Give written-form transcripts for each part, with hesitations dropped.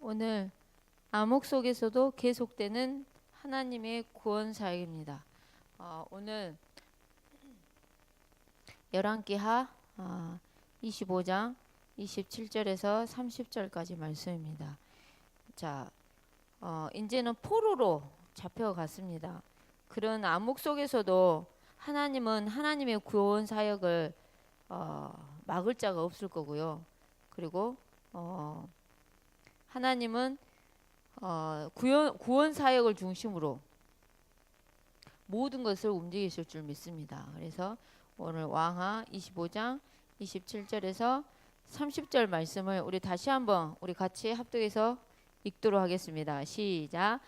오늘 암흑 속에서도 계속되는 하나님의 구원 사역입니다. 오늘 열왕기하 25장 27절에서 30절까지 말씀입니다. 자, 이제는 포로로 잡혀갔습니다. 그런 암흑 속에서도 하나님은 하나님의 구원 사역을 막을 자가 없을 거고요. 그리고 하나님은 구원 사역을 중심으로 모든 것을 움직이실 줄 믿습니다. 그래서 오늘 왕하 25장 27절에서 30절 말씀을 우리 다시 한번 우리 같이 합독해서 읽도록 하겠습니다. 시작.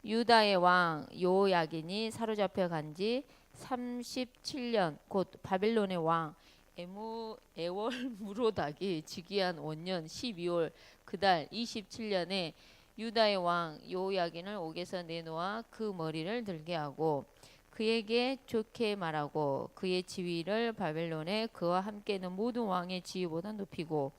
유다의 왕 여호야긴이 사로잡혀 간지 37년 곧 바벨론의 왕 에월무로닥이 즉위한 원년 12월 그달 27년에 유다의 왕 여호야긴을 옥에서 내놓아 그 머리를 들게 하고 그에게 좋게 말하고 그의 지위를 바벨론에 그와 함께 있는 모든 왕의 지위보다 높이고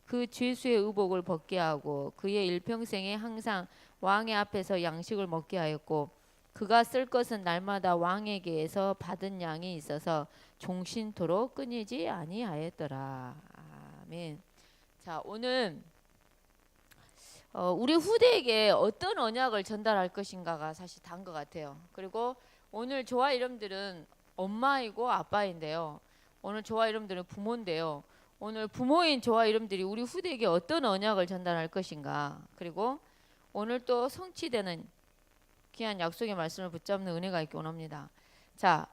그 죄수의 의복을 벗게 하고 그의 일평생에 항상 왕의 앞에서 양식을 먹게 하였고 그가 쓸 것은 날마다 왕에게서 받은 양이 있어서 종신토록 끊이지 아니하였더라. 아멘. 자, 오늘 우리 후대에게 어떤 언약을 전달할 것인가가 사실 다인 것 같아요. 그리고 오늘 저와 여러분들은 엄마이고 아빠인데요. 오늘 저와 여러분들은 부모인데요. 오늘 부모인 저와 여러분들이 우리 후대에게 어떤 언약을 전달할 것인가. 그리고 오늘 또 성취되는 귀한 약속의 말씀을 붙잡는 은혜가 있기 원합니다. 자,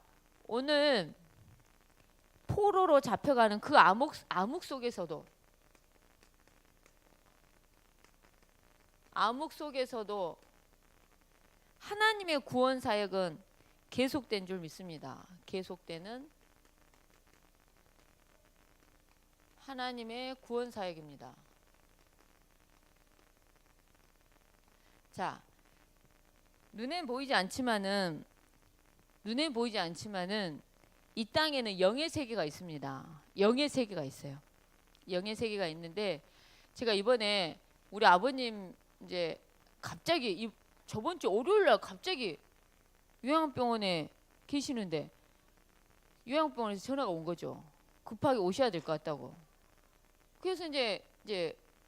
오늘 포로로 잡혀가는 그 암흑 속에서도 하나님의 구원 사역은 계속된 줄 믿습니다. 계속되는 하나님의 구원 사역입니다. 자, 눈에 보이지 않지만은 이 땅에는 영의 세계가 있습니다. 영의 세계가 있어요. 영의 세계가 있는데 제가 이번에 우리 아버님 이제 갑자기 저번 주 월요일 날 갑자기 요양병원에 계시는데 요양병원에서 전화가 온 거죠. 급하게 오셔야 될 것 같다고. 그래서 이제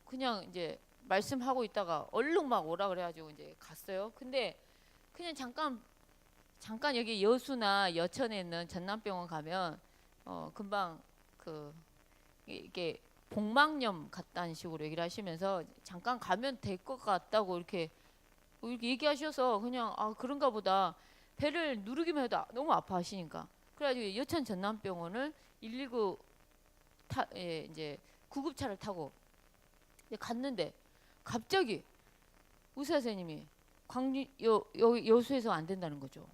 그냥 이제 말씀하고 있다가 얼른 막 오라 그래가지고 이제 갔어요. 근데 그냥 잠깐 여기 여수나 여천에 있는 전남병원 가면 금방 이게 복막염 같다는 식으로 얘기를 하시면서 잠깐 가면 될 것 같다고 이렇게 얘기하셔서 그냥 그런가 보다 배를 누르기만 해도 너무 아파하시니까 그래가지고 여천 전남병원을 119 이제 구급차를 타고 갔는데 갑자기 의사 선생님이 여수에서 안 된다는 거죠.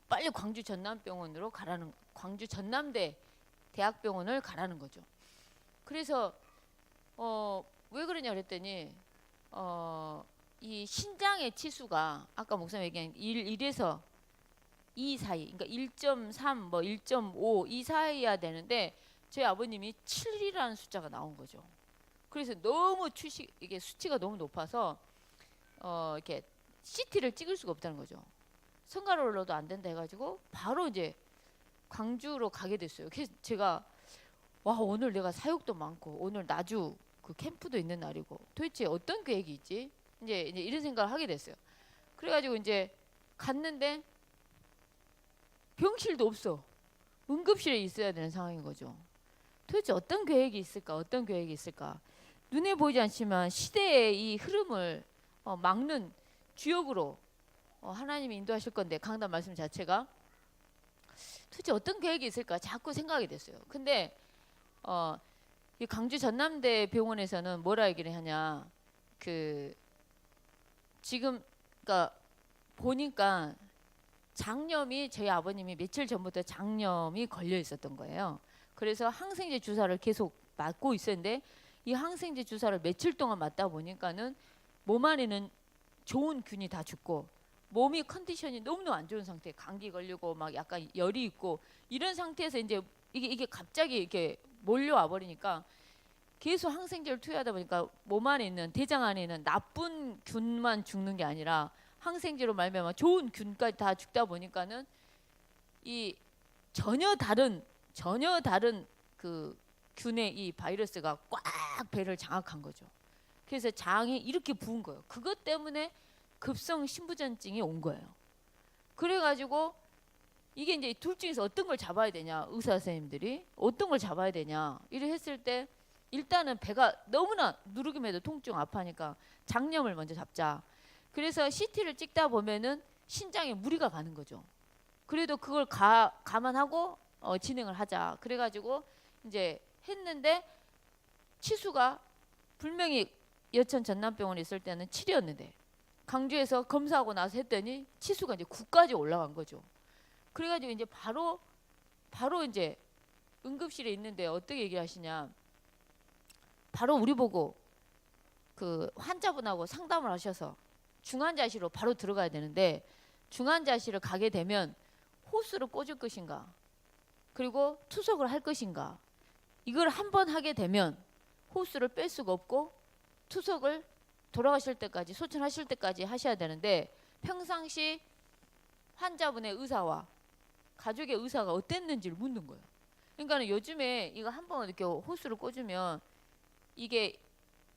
빨리 광주 전남병원으로 가라는, 광주 전남대 대학병원을 가라는 거죠. 그래서 왜 그러냐 그랬더니 이 신장의 치수가 아까 목사님 얘기한 1에서 2 사이, 그러니까 1.3, 뭐 1.5 이 사이야 되는데 저희 아버님이 7이라는 숫자가 나온 거죠. 그래서 너무 이게 수치가 너무 높아서 이렇게 CT를 찍을 수가 없다는 거죠. 성가로로도 안 된다 해가지고 바로 이제 광주로 가게 됐어요. 그래서 제가 오늘 내가 사역도 많고 오늘 나주 그 캠프도 있는 날이고 도대체 어떤 계획이 있지? 이제 이런 생각을 하게 됐어요. 그래가지고 이제 갔는데 병실도 없어. 응급실에 있어야 되는 상황인 거죠. 도대체 어떤 계획이 있을까? 눈에 보이지 않지만 시대의 이 흐름을 막는 주역으로 하나님이 인도하실 건데 강단 말씀 자체가 도대체 어떤 계획이 있을까 자꾸 생각이 됐어요. 근데 이 광주 전남대 병원에서는 뭐라 얘기를 하냐, 지금 그러니까 보니까 장염이 저희 아버님이 며칠 전부터 장염이 걸려 있었던 거예요. 그래서 항생제 주사를 계속 맞고 있었는데 이 항생제 주사를 며칠 동안 맞다 보니까는 몸 안에는 좋은 균이 다 죽고 몸이 컨디션이 너무너무 안 좋은 상태, 감기 걸리고 막 약간 열이 있고 이런 상태에서 이제 이게 갑자기 이렇게 몰려와 버리니까 계속 항생제를 투여하다 보니까 몸 안에 있는 대장 안에 있는 나쁜 균만 죽는 게 아니라 항생제로 말미암아 좋은 균까지 다 죽다 보니까는 이 전혀 다른 그 균의 이 바이러스가 꽉 배를 장악한 거죠. 그래서 장이 이렇게 부은 거예요. 그것 때문에 급성 신부전증이 온 거예요. 그래가지고 이게 이제 둘 중에서 어떤 걸 잡아야 되냐, 의사 선생님들이 어떤 걸 잡아야 되냐 이래 했을 때 일단은 배가 너무나 누르기만 해도 통증 아파하니까 장염을 먼저 잡자. 그래서 CT를 찍다 보면은 신장에 무리가 가는 거죠. 그래도 그걸 감안하고 진행을 하자. 그래가지고 이제 했는데 치수가 분명히 여천 전남병원에 있을 때는 7이었는데 강주에서 검사하고 나서 했더니 치수가 이제 9까지 올라간 거죠. 그래가지고 이제 바로 이제 응급실에 있는데 어떻게 얘기하시냐. 바로 우리 보고 그 환자분하고 상담을 하셔서 중환자실로 바로 들어가야 되는데 중환자실을 가게 되면 호스를 꽂을 것인가 그리고 투석을 할 것인가 이걸 한번 하게 되면 호스를 뺄 수가 없고 투석을 돌아가실 때까지 소천하실 때까지 하셔야 되는데 평상시 환자분의 의사와 가족의 의사가 어땠는지를 묻는 거예요. 그러니까 요즘에 이거 한번 이렇게 호스를 꽂으면 이게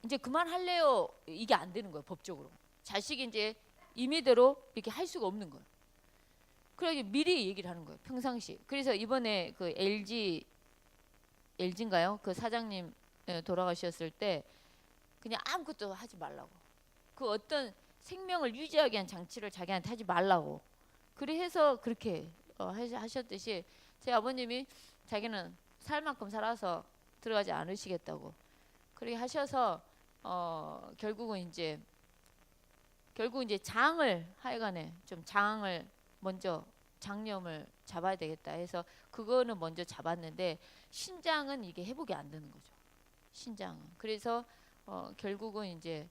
이제 그만할래요 이게 안 되는 거예요. 법적으로 자식이 이제 임의대로 이렇게 할 수가 없는 거예요. 그래서 미리 얘기를 하는 거예요. 평상시. 그래서 이번에 그 LG인가요? 그 사장님 돌아가셨을 때 그냥 아무것도 하지 말라고. 그 어떤 생명을 유지하기 위한 장치를 자기한테 하지 말라고. 그래 해서 그렇게 하셨듯이 제 아버님이 자기는 살 만큼 살아서 들어가지 않으시겠다고 그렇게 하셔서 결국은 이제 장을 하여간에 좀 장을 먼저 장염을 잡아야 되겠다 해서 그거는 먼저 잡았는데 신장은 이게 회복이 안 되는 거죠. 신장은. 그래서 결국은 이제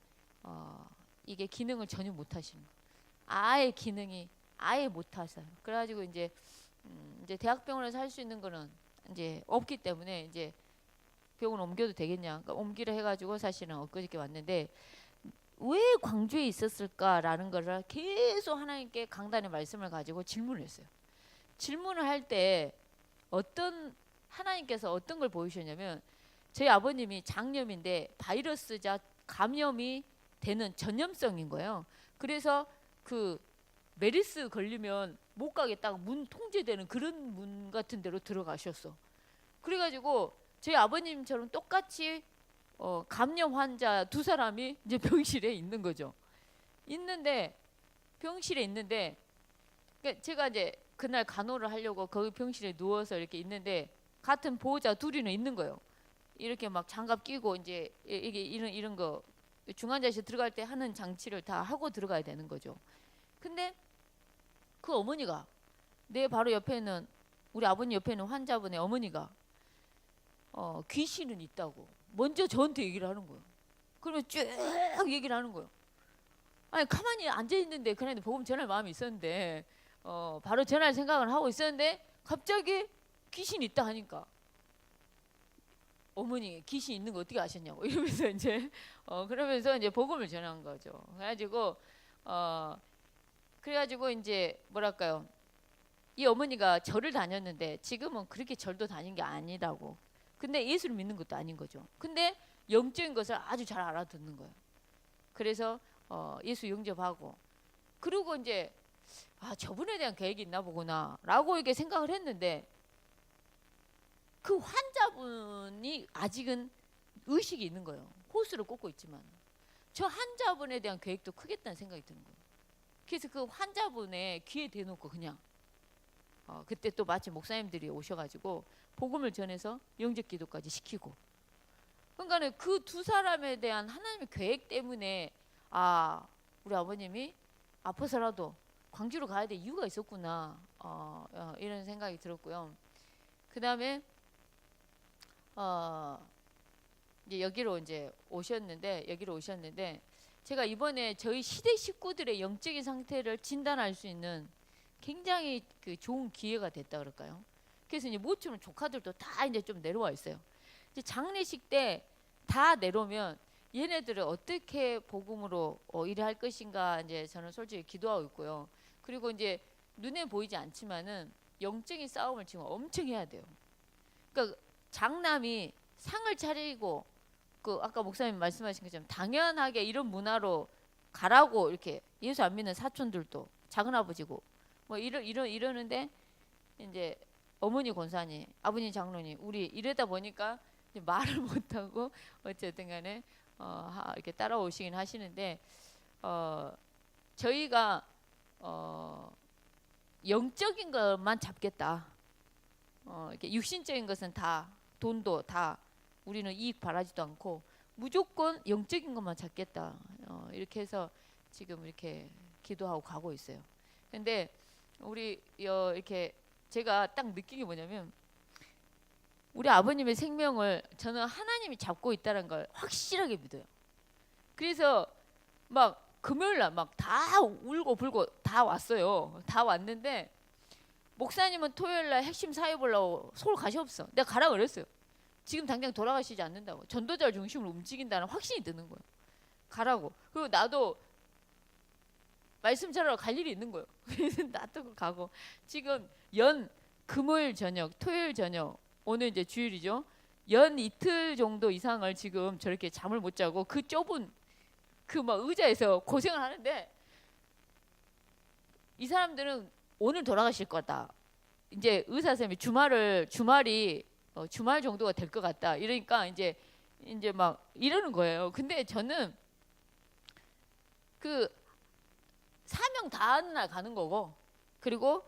이게 기능을 전혀 못 하시는 거예요. 아예 기능이 아예 못 하세요. 그래가지고 이제 대학병원에서 할 수 있는 거는 이제 없기 때문에 이제 병원 옮겨도 되겠냐. 그러니까 옮기려 해가지고 사실은 엊그저께 왔는데 왜 광주에 있었을까라는 것을 계속 하나님께 강단의 말씀을 가지고 질문을 했어요. 질문을 할 때 하나님께서 어떤 걸 보이셨냐면 저희 아버님이 장염인데 바이러스자 감염이 되는 전염성인 거예요. 그래서 그 메르스 걸리면 못 가겠다고 문 통제되는 그런 문 같은 데로 들어가셨어. 그래가지고 저희 아버님처럼 똑같이 감염 환자 두 사람이 이제 병실에 있는 거죠. 병실에 있는데 그러니까 제가 이제 그날 간호를 하려고 거기 병실에 누워서 이렇게 있는데 같은 보호자 둘이는 있는 거예요. 이렇게 막 장갑 끼고 이제 이게 이런 거 중환자실 들어갈 때 하는 장치를 다 하고 들어가야 되는 거죠. 근데 그 어머니가 내 바로 옆에 있는 우리 아버님 옆에 있는 환자분의 어머니가 귀신은 있다고 먼저 저한테 얘기를 하는 거예요. 그러면 쭉 얘기를 하는 거예요. 아니 가만히 앉아 있는데 그날도 복음 전할 마음이 있었는데 바로 전할 생각을 하고 있었는데 갑자기 귀신 있다 하니까 어머니 귀신 있는 거 어떻게 아셨냐고 이러면서 이제 그러면서 이제 복음을 전한 거죠. 그래가지고 이제 뭐랄까요, 이 어머니가 절을 다녔는데 지금은 그렇게 절도 다닌 게 아니라고. 근데 예수를 믿는 것도 아닌 거죠. 근데 영적인 것을 아주 잘 알아듣는 거예요. 그래서 예수 영접하고 그리고 이제 저분에 대한 계획이 있나 보구나라고 이렇게 생각을 했는데 그 환자분이 아직은 의식이 있는 거예요. 호수를 꽂고 있지만 저 환자분에 대한 계획도 크겠다는 생각이 드는 거예요. 그래서 그 환자분의 귀에 대놓고 그냥 그때 또 마침 목사님들이 오셔가지고 복음을 전해서 영접 기도까지 시키고, 그러니까 그 두 사람에 대한 하나님의 계획 때문에 우리 아버님이 아파서라도 광주로 가야 될 이유가 있었구나 이런 생각이 들었고요. 그 다음에 이제 여기로 오셨는데 제가 이번에 저희 시대 식구들의 영적인 상태를 진단할 수 있는 굉장히 그 좋은 기회가 됐다 그럴까요? 그래서 이제 모처럼 조카들도 다 이제 좀 내려와 있어요. 이제 장례식 때 다 내려오면 얘네들을 어떻게 복음으로 일할 것인가 이제 저는 솔직히 기도하고 있고요. 그리고 이제 눈에 보이지 않지만은 영적인 싸움을 지금 엄청 해야 돼요. 그러니까 장남이 상을 차리고 그 아까 목사님 말씀하신 것처럼 당연하게 이런 문화로 가라고 이렇게 예수 안 믿는 사촌들도 작은 아버지고 뭐 이러는데 이제 어머니 권사님, 아버님 장로님 우리 이러다 보니까 이제 말을 못하고 어쨌든 간에 이렇게 따라오시긴 하시는데 저희가 영적인 것만 잡겠다. 이렇게 육신적인 것은 다 돈도 다 우리는 이익 바라지도 않고 무조건 영적인 것만 찾겠다. 이렇게 해서 지금 이렇게 기도하고 가고 있어요. 근데 우리 이렇게 제가 딱 느낀 게 뭐냐면 우리 아버님의 생명을 저는 하나님이 잡고 있다는 걸 확실하게 믿어요. 그래서 막 금요일날 막 다 울고 불고 다 왔어요. 다 왔는데 목사님은 토요일날 핵심 사회 보려고 서울 가시옵소. 내가 가라 그랬어요. 지금 당장 돌아가시지 않는다고. 전도자를 중심으로 움직인다는 확신이 드는 거예요. 가라고. 그리고 나도 말씀 전하러 갈 일이 있는 거예요. 그래서 놔두고 가고 지금 금요일 저녁, 토요일 저녁 오늘 이제 주일이죠. 연 이틀 정도 이상을 지금 저렇게 잠을 못 자고 그 좁은 그 막 의자에서 고생을 하는데 이 사람들은 오늘 돌아가실 거다. 이제 의사 선생님이 주말이 주말 정도가 될 것 같다. 이러니까 이제 막 이러는 거예요. 근데 저는 그 사명 다하는 날 가는 거고 그리고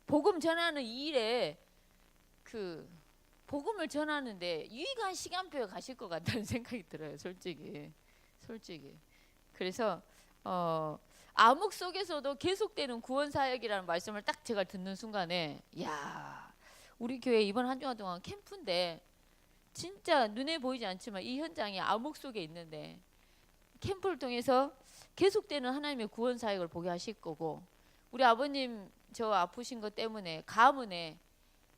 복음 전하는 이 일에 그 복음을 전하는데 유익한 시간표에 가실 것 같다는 생각이 들어요. 솔직히. 그래서 암흑 속에서도 계속되는 구원 사역이라는 말씀을 딱 제가 듣는 순간에 야 우리 교회 이번 한 주간 동안 캠프인데 진짜 눈에 보이지 않지만 이 현장이 암흑 속에 있는데 캠프를 통해서 계속되는 하나님의 구원 사역을 보게 하실 거고 우리 아버님 저 아프신 것 때문에 가문에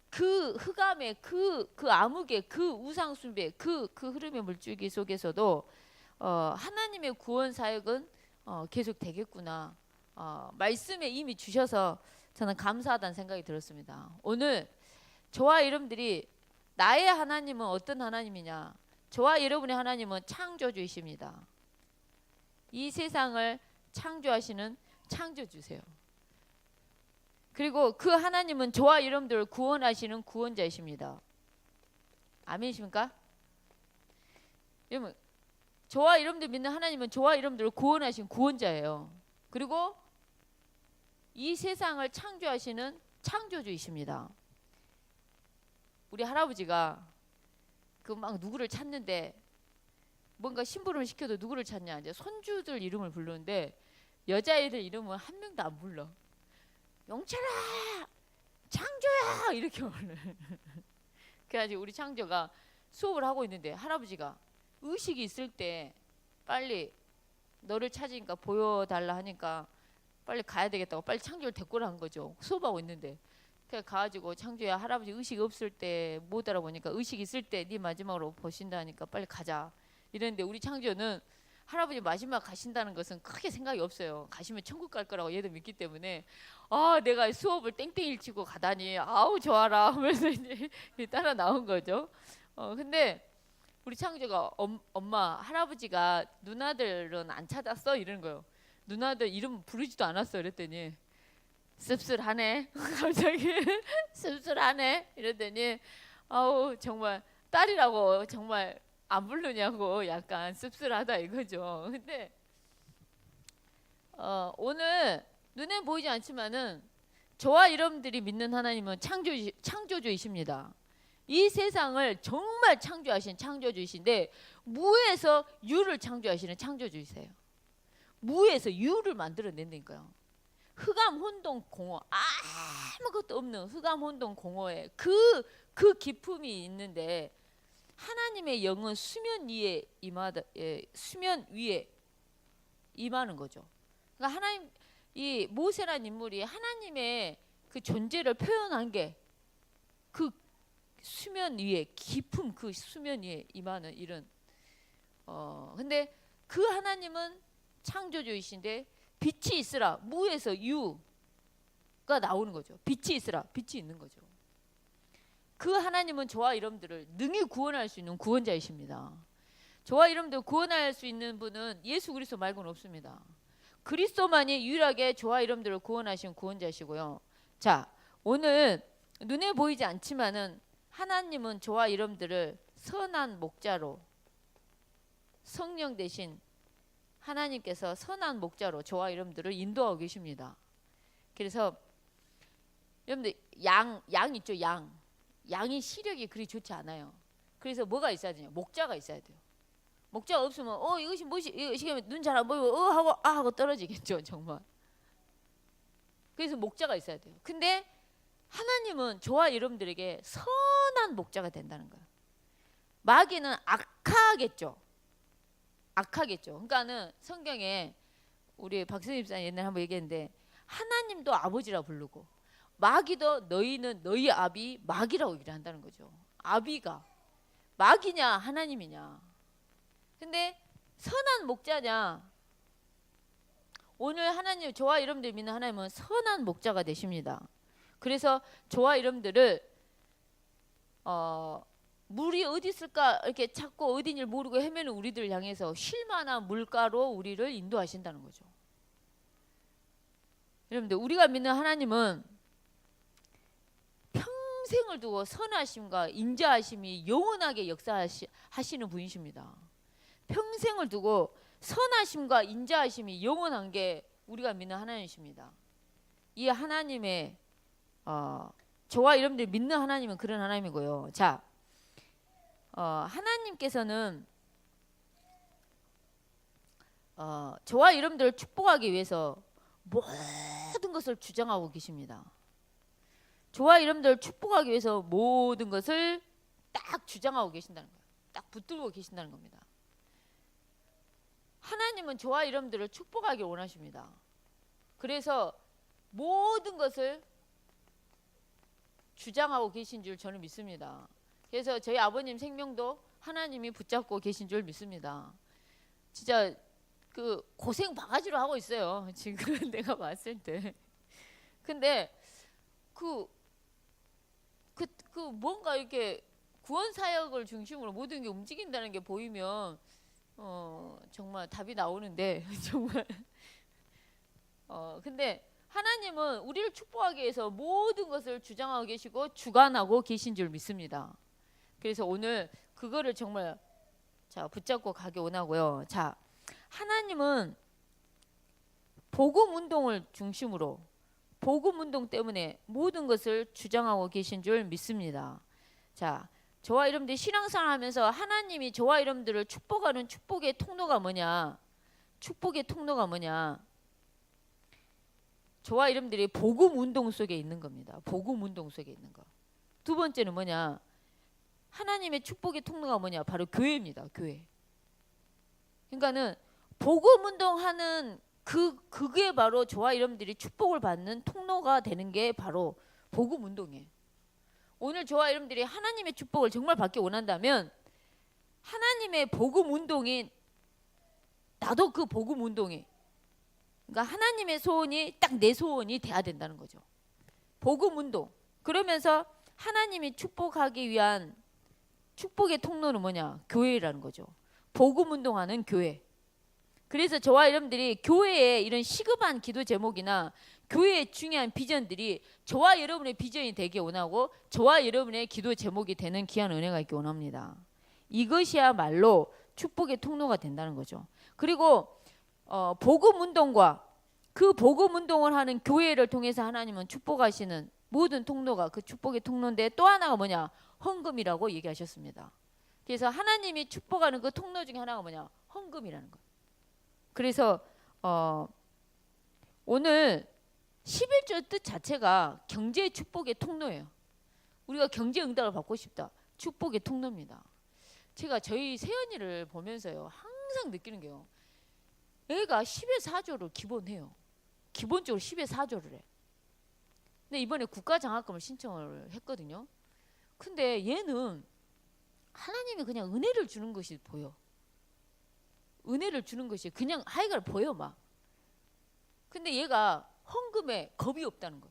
그 흑암의 그 암흑의 그 우상 숭배 그 흐름의 물줄기 속에서도 하나님의 구원 사역은 계속 되겠구나. 말씀에 이미 주셔서 저는 감사하다는 생각이 들었습니다. 오늘 저와 여러분들이 나의 하나님은 어떤 하나님이냐? 저와 여러분의 하나님은 창조주이십니다. 이 세상을 창조하시는 창조주세요. 그리고 그 하나님은 저와 여러분들을 구원하시는 구원자이십니다. 아멘이십니까? 여러분 저와 여러분들 믿는 하나님은 저와 여러분들을 구원하신 구원자예요. 그리고 이 세상을 창조하시는 창조주이십니다. 우리 할아버지가 그 막 누구를 찾는데 뭔가 심부름을 시켜도 누구를 찾냐 이제 손주들 이름을 부르는데 여자애들 이름은 한 명도 안 불러. 영철아, 창조야 이렇게 불러. 그래가지고 우리 창조가 수업을 하고 있는데 할아버지가 의식이 있을 때 빨리 너를 찾으니까 보여달라 하니까 빨리 가야 되겠다고 빨리 창조를 데리고 간 거죠. 수업하고 있는데 그래 가가지고 창조야 할아버지 의식 없을 때 못 알아보니까 의식 있을 때 네 마지막으로 보신다 하니까 빨리 가자 이랬는데 우리 창조는 할아버지 마지막 가신다는 것은 크게 생각이 없어요. 가시면 천국 갈 거라고 얘도 믿기 때문에 내가 수업을 땡땡이를 치고 가다니 아우 좋아라 하면서 이제 따라 나온 거죠. 근데 우리 창조가 엄마 할아버지가 누나들은 안 찾았어 이러는 거예요. 누나들 이름 부르지도 않았어 이랬더니 씁쓸하네 갑자기 씁쓸하네 이랬더니 아우 정말 딸이라고 정말 안 부르냐고 약간 씁쓸하다 이거죠. 근데 오늘 눈에 보이지 않지만은 저와 여러분들이 믿는 하나님은 창조주이십니다. 이 세상을 정말 창조하신 창조주이신데 무에서 유를 창조하시는 창조주이세요. 무에서 유를 만들어낸다니까요. 흑암 혼돈 공허 아무것도 없는 흑암 혼돈 공허에 그 기품이 있는데 하나님의 영은 수면 위에 임하는 거죠. 그러니까 하나님 이 모세라는 인물이 하나님의 그 존재를 표현한 게 그 수면 위에 깊은 그 수면 위에 임하는 이런 근데 그 하나님은 창조주이신데 빛이 있으라 무에서 유가 나오는 거죠. 빛이 있으라 빛이 있는 거죠. 그 하나님은 저와 여러분들을 능히 구원할 수 있는 구원자이십니다. 저와 여러분들 구원할 수 있는 분은 예수 그리스도 말고는 없습니다. 그리스도만이 유일하게 저와 여러분들을 구원하신 구원자시고요. 자, 오늘 눈에 보이지 않지만은 하나님은 저와 여러분들을 선한 목자로 성령 대신 하나님께서 선한 목자로 저와 여러분들을 인도하고 계십니다. 그래서 여러분들 양 있죠. 양이 시력이 그리 좋지 않아요. 그래서 뭐가 있어야 되냐? 목자가 있어야 돼요. 목자가 없으면 이것이 무엇이 이것이 눈 잘 안 보이고 하고 떨어지겠죠. 정말. 그래서 목자가 있어야 돼요. 근데 하나님은 저와 여러분들에게 선한 목자가 된다는 거예요. 마귀는 악하겠죠. 그러니까는 성경에 우리 박선희 집사님 옛날에 한번 얘기했는데 하나님도 아버지라 부르고 마귀도 너희는 너희 아비 마귀라고 얘기를 한다는 거죠. 아비가 마귀냐 하나님이냐. 근데 선한 목자냐. 오늘 하나님 저와 여러분들 믿는 하나님은 선한 목자가 되십니다. 그래서 저와 여러분들을 물이 어디 있을까 이렇게 찾고 어딘지 모르고 헤매는 우리들을 향해서 쉴만한 물가로 우리를 인도하신다는 거죠. 여러분들 우리가 믿는 하나님은 평생을 두고 선하심과 인자하심이 영원하게 역사하시는 분이십니다. 평생을 두고 선하심과 인자하심이 영원한 게 우리가 믿는 하나님이십니다. 이 하나님의 저와 여러분들이 믿는 하나님은 그런 하나님이고요. 자, 하나님께서는 저와 여러분들을 축복하기 위해서 모든 것을 주장하고 계십니다. 저와 여러분들을 축복하기 위해서 모든 것을 딱 주장하고 계신다는 거예요. 딱 붙들고 계신다는 겁니다. 하나님은 저와 여러분들을 축복하길 원하십니다. 그래서 모든 것을 주장하고 계신 줄 저는 믿습니다. 그래서 저희 아버님 생명도 하나님이 붙잡고 계신 줄 믿습니다. 진짜 그 고생 바가지로 하고 있어요. 지금 내가 봤을 때. 근데 그 뭔가 이렇게 구원 사역을 중심으로 모든 게 움직인다는 게 보이면 정말 답이 나오는데 정말 근데 하나님은 우리를 축복하기 위해서 모든 것을 주장하고 계시고 주관하고 계신 줄 믿습니다. 그래서 오늘 그거를 정말 자 붙잡고 가기 원하고요. 자, 하나님은 복음 운동을 중심으로 복음 운동 때문에 모든 것을 주장하고 계신 줄 믿습니다. 자, 저와 여러분들이 신앙생활 하면서 하나님이 저와 여러분들을 축복하는 축복의 통로가 뭐냐? 축복의 통로가 뭐냐? 저와 여러분들이 복음 운동 속에 있는 겁니다. 복음 운동 속에 있는 거. 두 번째는 뭐냐? 하나님의 축복의 통로가 뭐냐? 바로 교회입니다. 교회. 그러니까는 복음 운동하는 그게 바로 저와 여러분들이 축복을 받는 통로가 되는 게 바로 복음 운동이에요. 오늘 저와 여러분들이 하나님의 축복을 정말 받기 원한다면 하나님의 복음 운동이 나도 그 복음 운동이 그러니까 하나님의 소원이 딱 내 소원이 돼야 된다는 거죠. 복음 운동. 그러면서 하나님이 축복하기 위한 축복의 통로는 뭐냐? 교회라는 거죠. 복음 운동하는 교회. 그래서 저와 여러분들이 교회에 이런 시급한 기도 제목이나 교회의 중요한 비전들이 저와 여러분의 비전이 되기 원하고 저와 여러분의 기도 제목이 되는 귀한 은혜가 있기 원합니다. 이것이야말로 축복의 통로가 된다는 거죠. 그리고 복음 운동과 그 복음 운동을 하는 교회를 통해서 하나님은 축복하시는 모든 통로가 그 축복의 통로인데 또 하나가 뭐냐? 헌금이라고 얘기하셨습니다. 그래서 하나님이 축복하는 그 통로 중에 하나가 뭐냐? 헌금이라는 거예요. 그래서 오늘 11조 뜻 자체가 경제 축복의 통로예요. 우리가 경제 응답을 받고 싶다. 축복의 통로입니다. 제가 저희 세연이를 보면서요. 항상 느끼는 게요. 애가 10의 4조를 기본해요. 기본적으로 10의 4조를 해. 근데 이번에 국가장학금을 신청을 했거든요. 근데 얘는 하나님이 그냥 은혜를 주는 것이 보여. 은혜를 주는 것이 그냥 하여간 보여 막. 근데 얘가 헌금에 겁이 없다는 거.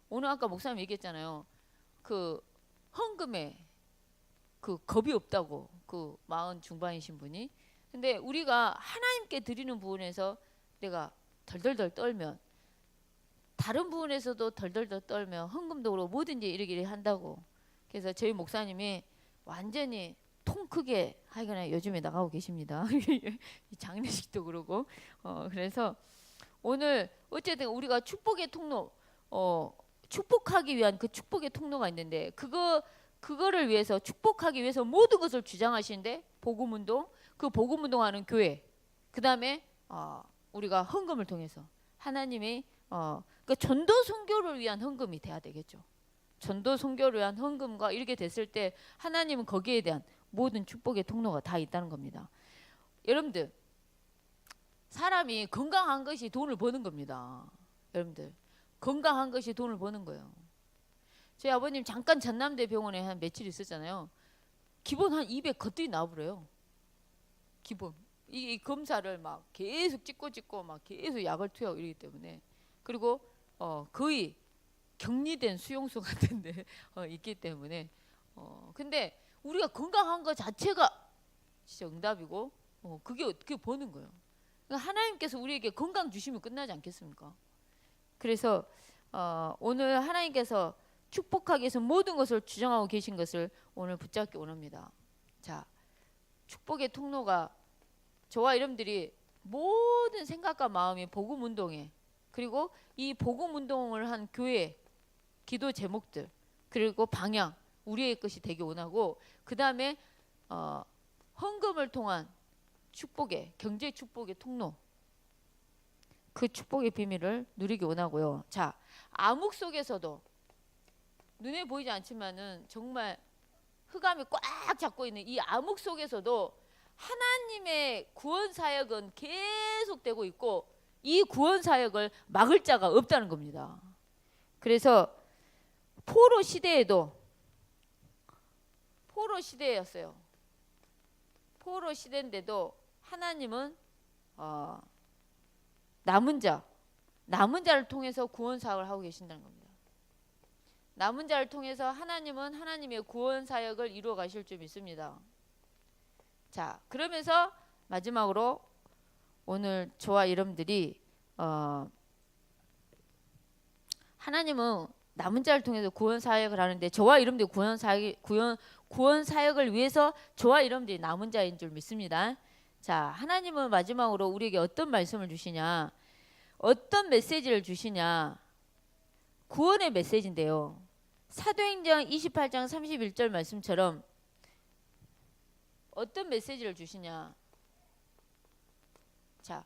오늘 아까 목사님 얘기했잖아요. 그 헌금에 그 겁이 없다고, 그 40 중반이신 분이. 근데 우리가 하나님께 드리는 부분에서 내가 덜덜덜 떨면 다른 부분에서도 덜덜덜 떨면 헌금도 그렇고 뭐든지 이러기를 한다고. 그래서 저희 목사님이 완전히 통 크게 하여간 요즘에 나가고 계십니다. 장례식도 그러고. 그래서 오늘 어쨌든 우리가 축복의 통로, 축복하기 위한 그 축복의 통로가 있는데 그거를 위해서, 축복하기 위해서 모든 것을 주장하시는데 복음운동, 그 복음운동하는 교회, 그 다음에 우리가 헌금을 통해서 하나님이 그 전도 선교를 위한 헌금이 돼야 되겠죠. 전도 선교를 위한 헌금과 이렇게 됐을 때 하나님은 거기에 대한 모든 축복의 통로가 다 있다는 겁니다. 여러분들, 사람이 건강한 것이 돈을 버는 겁니다. 여러분들, 건강한 것이 돈을 버는 거예요. 저희 아버님 잠깐 전남대 병원에 한 며칠 있었잖아요. 기본 한 200 거뜬히 나와버려요. 기본. 이 검사를 막 계속 찍고 막 계속 약을 투여하고 이러기 때문에. 그리고 거의 격리된 수용소 같은데 있기 때문에. 근데 우리가 건강한 것 자체가 진짜 응답이고, 그게 버는 거예요. 그러니까 하나님께서 우리에게 건강 주시면 끝나지 않겠습니까? 그래서 오늘 하나님께서 축복하기 위해서 모든 것을 주장하고 계신 것을 오늘 붙잡기 원합니다. 자, 축복의 통로가 저와 여러분들이 모든 생각과 마음이 복음운동에, 그리고 이 복음운동을 한 교회 기도 제목들, 그리고 방향, 우리의 것이 되기 원하고, 그 다음에 헌금을 통한 축복의, 경제 축복의 통로, 그 축복의 비밀을 누리기 원하고요. 자, 암흑 속에서도 눈에 보이지 않지만은 정말 흑암이 꽉 잡고 있는 이 암흑 속에서도 하나님의 구원 사역은 계속되고 있고, 이 구원 사역을 막을 자가 없다는 겁니다. 그래서 포로 시대였어요. 포로 시대인데도 하나님은 남은 자를 통해서 구원 사역을 하고 계신다는 겁니다. 남은 자를 통해서 하나님은 하나님의 구원 사역을 이루어 가실 줄 믿습니다. 자, 그러면서 마지막으로 오늘 저와 여러분들이 하나님은 남은 자를 통해서 구원 사역을 하는데, 저와 여러분들이 구원 사역을 위해서 저와 여러분들이 남은 자인 줄 믿습니다. 자, 하나님은 마지막으로 우리에게 어떤 말씀을 주시냐, 어떤 메시지를 주시냐, 구원의 메시지인데요. 사도행전 28장 31절 말씀처럼 어떤 메시지를 주시냐. 자,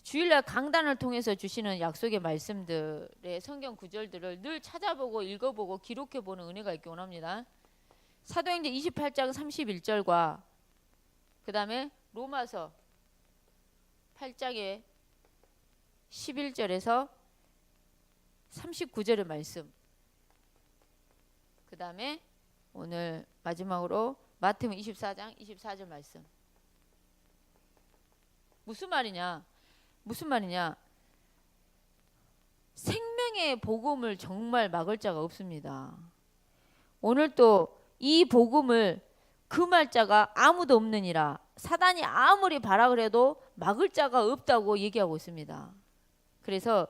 주일날 강단을 통해서 주시는 약속의 말씀들의 성경 구절들을 늘 찾아보고 읽어보고 기록해보는 은혜가 있기 원합니다. 사도행전 28장 31절과 그 다음에 로마서 8장의 11절에서 39절의 말씀, 그 다음에 오늘 마지막으로 마태복음 24장 24절 말씀. 무슨 말이냐? 생명의 복음을 정말 막을 자가 없습니다. 오늘 또 이 복음을 금할 자가 아무도 없느니라. 사단이 아무리 발악을 해도 막을 자가 없다고 얘기하고 있습니다. 그래서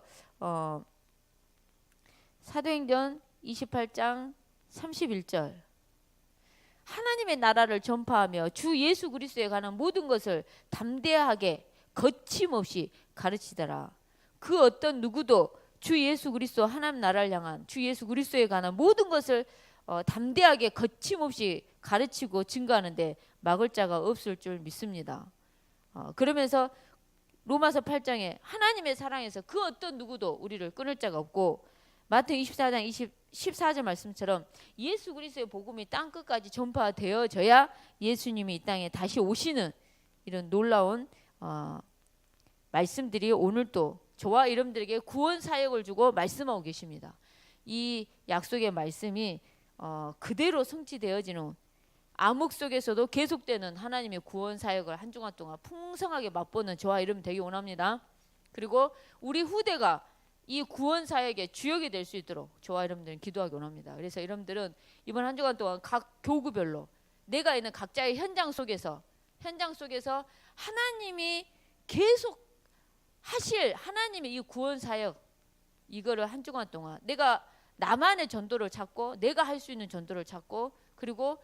사도행전 28장 31절, 하나님의 나라를 전파하며 주 예수 그리스도에 관한 모든 것을 담대하게 거침없이 가르치더라. 그 어떤 누구도 주 예수 그리스도 하나님 나라를 향한 주 예수 그리스도에 관한 모든 것을 담대하게 거침없이 가르치고 증거하는데 막을 자가 없을 줄 믿습니다. 그러면서 로마서 8장에 하나님의 사랑에서 그 어떤 누구도 우리를 끊을 자가 없고, 마태복음 24장 14절 말씀처럼 예수 그리스도의 복음이 땅 끝까지 전파되어져야 예수님이 이 땅에 다시 오시는 이런 놀라운 말씀들이 오늘 또 저와 여러분들에게 구원 사역을 주고 말씀하고 계십니다. 이 약속의 말씀이 그대로 성취되어지는 암흑 속에서도 계속되는 하나님의 구원 사역을 한 주간 동안 풍성하게 맛보는 저와 여러분 되기 원합니다. 그리고 우리 후대가 이 구원 사역의 주역이 될 수 있도록 저와 여러분들은 기도하기 원합니다. 그래서 여러분들은 이번 한 주간 동안 각 교구별로 내가 있는 각자의 현장 속에서 하나님이 계속 하실 하나님의 이 구원 사역, 이거를 한 주간 동안 내가 나만의 전도를 찾고 내가 할 수 있는 전도를 찾고, 그리고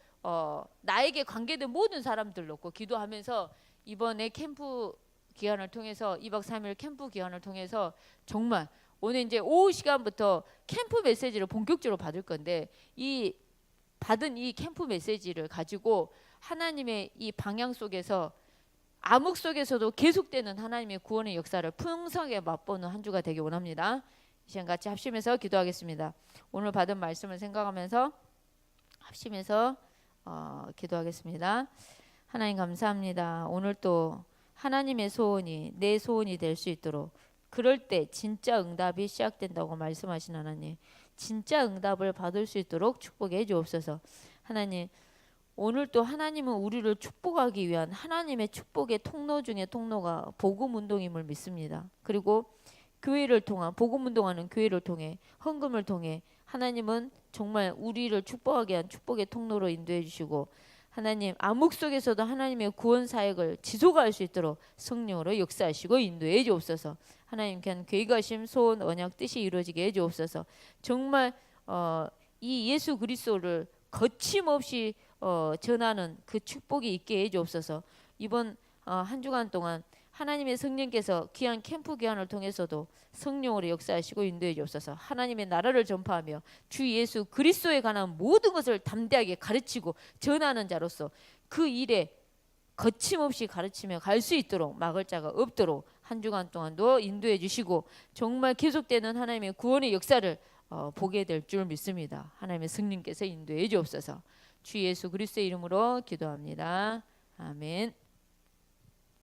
나에게 관계된 모든 사람들 놓고 기도하면서 이번에 캠프 기간을 통해서 2박 3일 캠프 기간을 통해서 정말 오늘 이제 오후 시간부터 캠프 메시지를 본격적으로 받을 건데, 이 받은 이 캠프 메시지를 가지고 하나님의 이 방향 속에서 암흑 속에서도 계속되는 하나님의 구원의 역사를 풍성하게 맛보는 한 주가 되기 원합니다. 이 시간 같이 합심해서 기도하겠습니다. 오늘 받은 말씀을 생각하면서 합심해서 기도하겠습니다. 하나님 감사합니다. 오늘 또 하나님의 소원이 내 소원이 될 수 있도록, 그럴 때 진짜 응답이 시작된다고 말씀하신 하나님, 진짜 응답을 받을 수 있도록 축복해 주옵소서. 하나님, 오늘 또 하나님은 우리를 축복하기 위한 하나님의 축복의 통로 중에 통로가 복음 운동임을 믿습니다. 그리고 교회를 통한 복음 운동하는 교회를 통해 헌금을 통해 하나님은 정말 우리를 축복하게 한 축복의 통로로 인도해 주시고, 하나님 암흑 속에서도 하나님의 구원 사역을 지속할 수 있도록 성령으로 역사하시고 인도해 주옵소서. 하나님 귀한 계획하심 소원 언약 뜻이 이루어지게 해 주옵소서. 정말 이 예수 그리스도를 거침없이 전하는 그 축복이 있게 해 주옵소서. 이번 한 주간 동안 하나님의 성령께서 귀한 캠프 기간을 통해서도 성령으로 역사하시고 인도해 주옵소서. 하나님의 나라를 전파하며 주 예수 그리스도에 관한 모든 것을 담대하게 가르치고 전하는 자로서 그 일에 거침없이 가르치며 갈 수 있도록 막을 자가 없도록 한 주간 동안도 인도해 주시고, 정말 계속되는 하나님의 구원의 역사를 보게 될 줄 믿습니다. 하나님의 성령께서 인도해 주옵소서. 주 예수 그리스도의 이름으로 기도합니다. 아멘.